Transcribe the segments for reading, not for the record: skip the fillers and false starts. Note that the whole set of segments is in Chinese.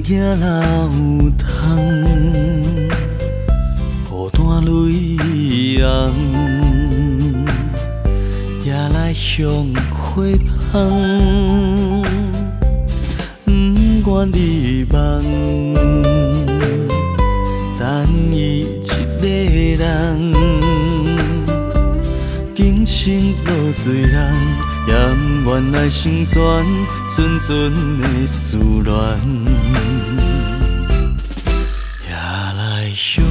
行老窗，孤单泪红，夜来向花香，不愿你梦，等伊一个人，今生落罪人。 也不愿来成全纯纯的思恋，夜来香，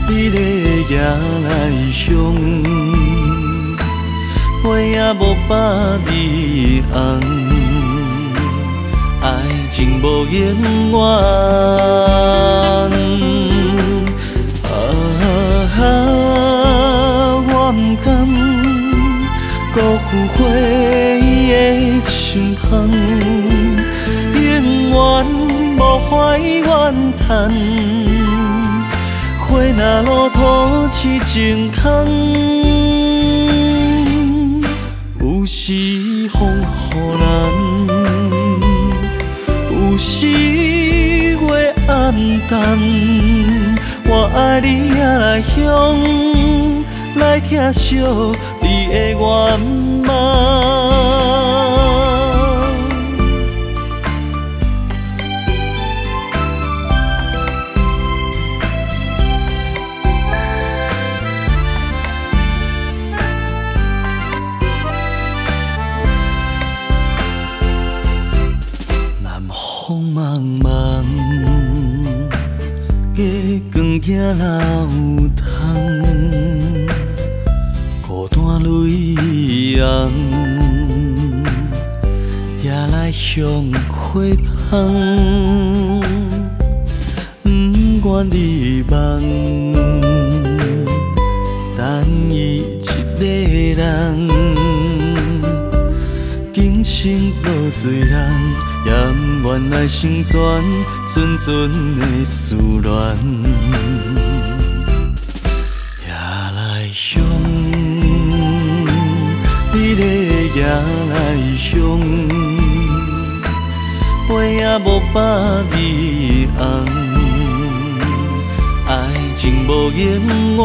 你的夜来香，花也无百里红，爱情无永远。我不甘。 辜负花的心香，永远无花怨叹。花若落土饲情空，有时风予人，有时月暗淡。我爱你也来香。 来疼惜你的愿望，南风茫茫，月光行老窗。 孤单泪红，夜来向花香，不愿你梦，等伊一个人，今生落罪人，也不愿来成全纯纯的思恋，夜来香。 你的夜来香，花也无百里红，爱情无永远。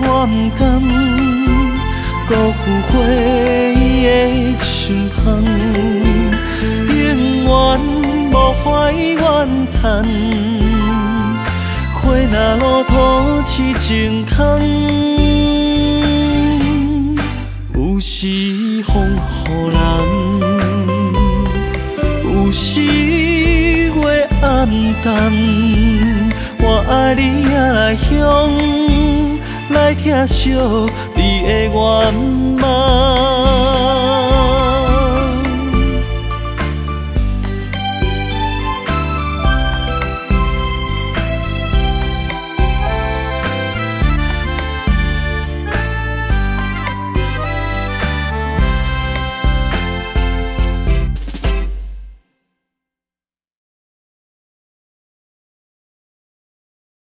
我不甘辜负花的心香，永远无花怨叹。 花若落土饲情空，有时风予人，有时月暗淡。我爱你也来香，来疼惜你的愿望。